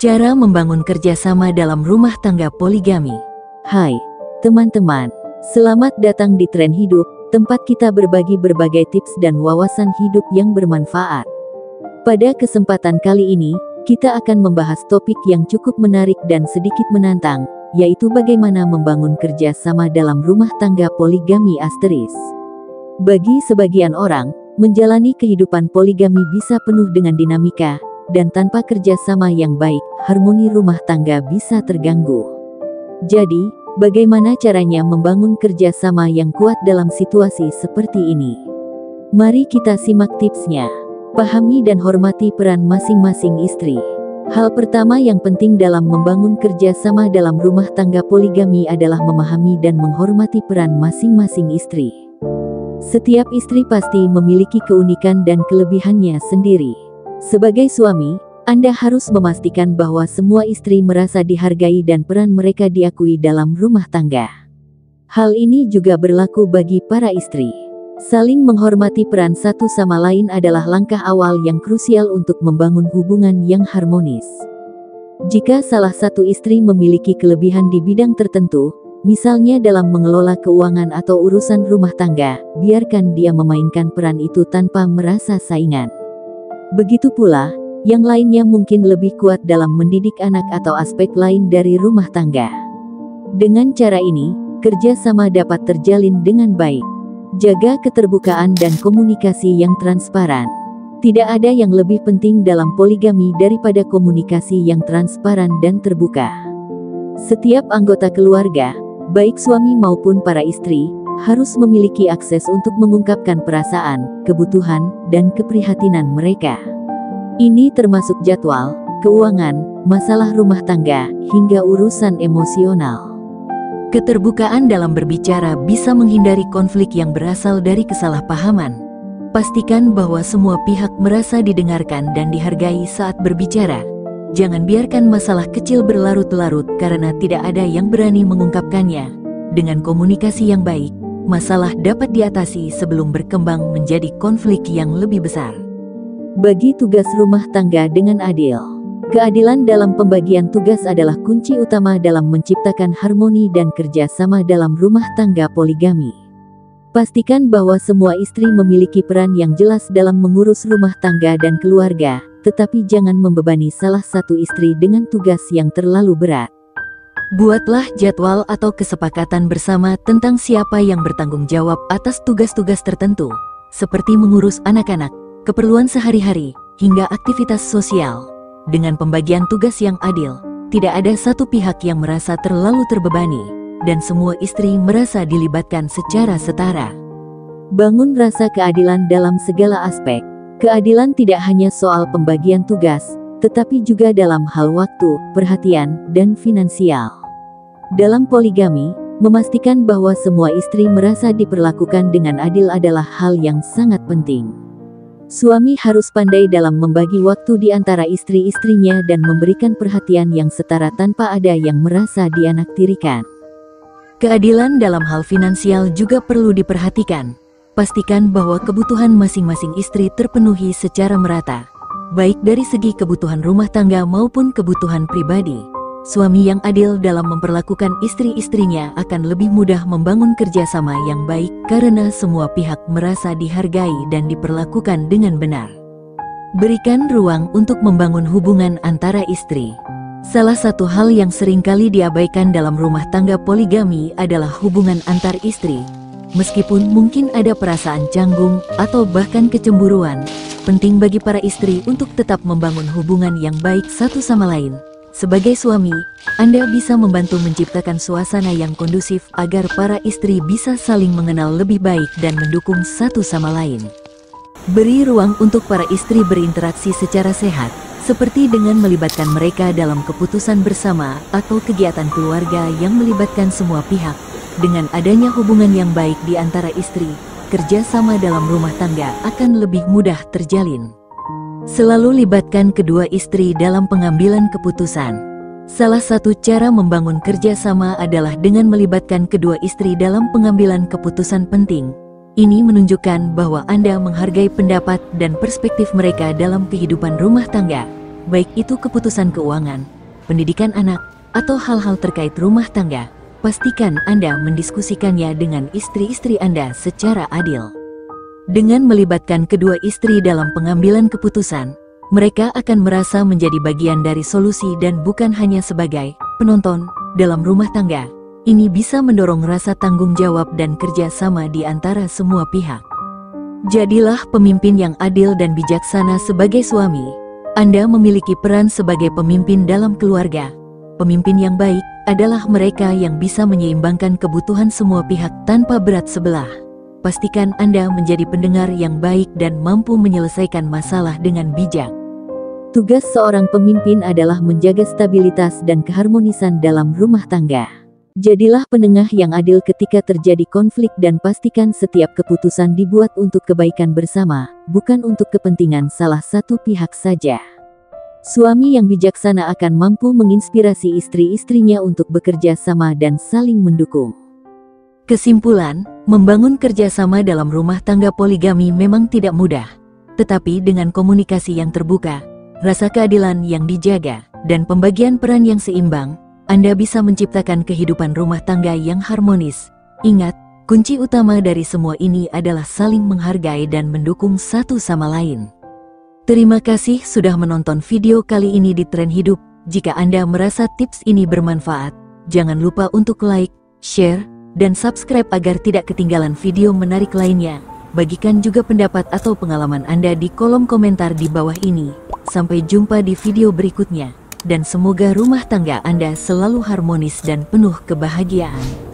Cara membangun kerjasama dalam rumah tangga poligami. Hai, teman-teman. Selamat datang di Tren Hidup, tempat kita berbagi berbagai tips dan wawasan hidup yang bermanfaat. Pada kesempatan kali ini, kita akan membahas topik yang cukup menarik dan sedikit menantang, yaitu bagaimana membangun kerjasama dalam rumah tangga poligami *. Bagi sebagian orang, menjalani kehidupan poligami bisa penuh dengan dinamika, dan tanpa kerjasama yang baik, harmoni rumah tangga bisa terganggu. Jadi, bagaimana caranya membangun kerjasama yang kuat dalam situasi seperti ini? Mari kita simak tipsnya. Pahami dan hormati peran masing-masing istri. Hal pertama yang penting dalam membangun kerjasama dalam rumah tangga poligami adalah memahami dan menghormati peran masing-masing istri. Setiap istri pasti memiliki keunikan dan kelebihannya sendiri. Sebagai suami, Anda harus memastikan bahwa semua istri merasa dihargai dan peran mereka diakui dalam rumah tangga. Hal ini juga berlaku bagi para istri. Saling menghormati peran satu sama lain adalah langkah awal yang krusial untuk membangun hubungan yang harmonis. Jika salah satu istri memiliki kelebihan di bidang tertentu, misalnya dalam mengelola keuangan atau urusan rumah tangga, biarkan dia memainkan peran itu tanpa merasa saingan. Begitu pula, yang lainnya mungkin lebih kuat dalam mendidik anak atau aspek lain dari rumah tangga. Dengan cara ini, kerjasama dapat terjalin dengan baik. Jaga keterbukaan dan komunikasi yang transparan. Tidak ada yang lebih penting dalam poligami daripada komunikasi yang transparan dan terbuka. Setiap anggota keluarga, baik suami maupun para istri, harus memiliki akses untuk mengungkapkan perasaan, kebutuhan, dan keprihatinan mereka. Ini termasuk jadwal, keuangan, masalah rumah tangga, hingga urusan emosional. Keterbukaan dalam berbicara bisa menghindari konflik yang berasal dari kesalahpahaman. Pastikan bahwa semua pihak merasa didengarkan dan dihargai saat berbicara. Jangan biarkan masalah kecil berlarut-larut karena tidak ada yang berani mengungkapkannya. Dengan komunikasi yang baik, masalah dapat diatasi sebelum berkembang menjadi konflik yang lebih besar. Bagi tugas rumah tangga dengan adil. Keadilan dalam pembagian tugas adalah kunci utama dalam menciptakan harmoni dan kerjasama dalam rumah tangga poligami. Pastikan bahwa semua istri memiliki peran yang jelas dalam mengurus rumah tangga dan keluarga, tetapi jangan membebani salah satu istri dengan tugas yang terlalu berat. Buatlah jadwal atau kesepakatan bersama tentang siapa yang bertanggung jawab atas tugas-tugas tertentu, seperti mengurus anak-anak, keperluan sehari-hari, hingga aktivitas sosial. Dengan pembagian tugas yang adil, tidak ada satu pihak yang merasa terlalu terbebani, dan semua istri merasa dilibatkan secara setara. Bangun rasa keadilan dalam segala aspek. Keadilan tidak hanya soal pembagian tugas, tetapi juga dalam hal waktu, perhatian, dan finansial. Dalam poligami, memastikan bahwa semua istri merasa diperlakukan dengan adil adalah hal yang sangat penting. Suami harus pandai dalam membagi waktu di antara istri-istrinya dan memberikan perhatian yang setara tanpa ada yang merasa dianaktirikan. Keadilan dalam hal finansial juga perlu diperhatikan. Pastikan bahwa kebutuhan masing-masing istri terpenuhi secara merata, baik dari segi kebutuhan rumah tangga maupun kebutuhan pribadi. Suami yang adil dalam memperlakukan istri-istrinya akan lebih mudah membangun kerjasama yang baik karena semua pihak merasa dihargai dan diperlakukan dengan benar. Berikan ruang untuk membangun hubungan antara istri. Salah satu hal yang seringkali diabaikan dalam rumah tangga poligami adalah hubungan antar istri. Meskipun mungkin ada perasaan canggung atau bahkan kecemburuan, penting bagi para istri untuk tetap membangun hubungan yang baik satu sama lain. Sebagai suami, Anda bisa membantu menciptakan suasana yang kondusif agar para istri bisa saling mengenal lebih baik dan mendukung satu sama lain. Beri ruang untuk para istri berinteraksi secara sehat, seperti dengan melibatkan mereka dalam keputusan bersama atau kegiatan keluarga yang melibatkan semua pihak. Dengan adanya hubungan yang baik di antara istri, kerjasama dalam rumah tangga akan lebih mudah terjalin. Selalu libatkan kedua istri dalam pengambilan keputusan. Salah satu cara membangun kerjasama adalah dengan melibatkan kedua istri dalam pengambilan keputusan penting. Ini menunjukkan bahwa Anda menghargai pendapat dan perspektif mereka dalam kehidupan rumah tangga, baik itu keputusan keuangan, pendidikan anak, atau hal-hal terkait rumah tangga, pastikan Anda mendiskusikannya dengan istri-istri Anda secara adil. Dengan melibatkan kedua istri dalam pengambilan keputusan, mereka akan merasa menjadi bagian dari solusi dan bukan hanya sebagai penonton dalam rumah tangga. Ini bisa mendorong rasa tanggung jawab dan kerja sama di antara semua pihak. Jadilah pemimpin yang adil dan bijaksana sebagai suami. Anda memiliki peran sebagai pemimpin dalam keluarga. Pemimpin yang baik adalah mereka yang bisa menyeimbangkan kebutuhan semua pihak tanpa berat sebelah. Pastikan Anda menjadi pendengar yang baik dan mampu menyelesaikan masalah dengan bijak. Tugas seorang pemimpin adalah menjaga stabilitas dan keharmonisan dalam rumah tangga. Jadilah penengah yang adil ketika terjadi konflik dan pastikan setiap keputusan dibuat untuk kebaikan bersama, bukan untuk kepentingan salah satu pihak saja. Suami yang bijaksana akan mampu menginspirasi istri-istrinya untuk bekerja sama dan saling mendukung. Kesimpulan, membangun kerjasama dalam rumah tangga poligami memang tidak mudah. Tetapi dengan komunikasi yang terbuka, rasa keadilan yang dijaga, dan pembagian peran yang seimbang, Anda bisa menciptakan kehidupan rumah tangga yang harmonis. Ingat, kunci utama dari semua ini adalah saling menghargai dan mendukung satu sama lain. Terima kasih sudah menonton video kali ini di Tren Hidup. Jika Anda merasa tips ini bermanfaat, jangan lupa untuk like, share, dan subscribe agar tidak ketinggalan video menarik lainnya. Bagikan juga pendapat atau pengalaman Anda di kolom komentar di bawah ini. Sampai jumpa di video berikutnya. Dan semoga rumah tangga Anda selalu harmonis dan penuh kebahagiaan.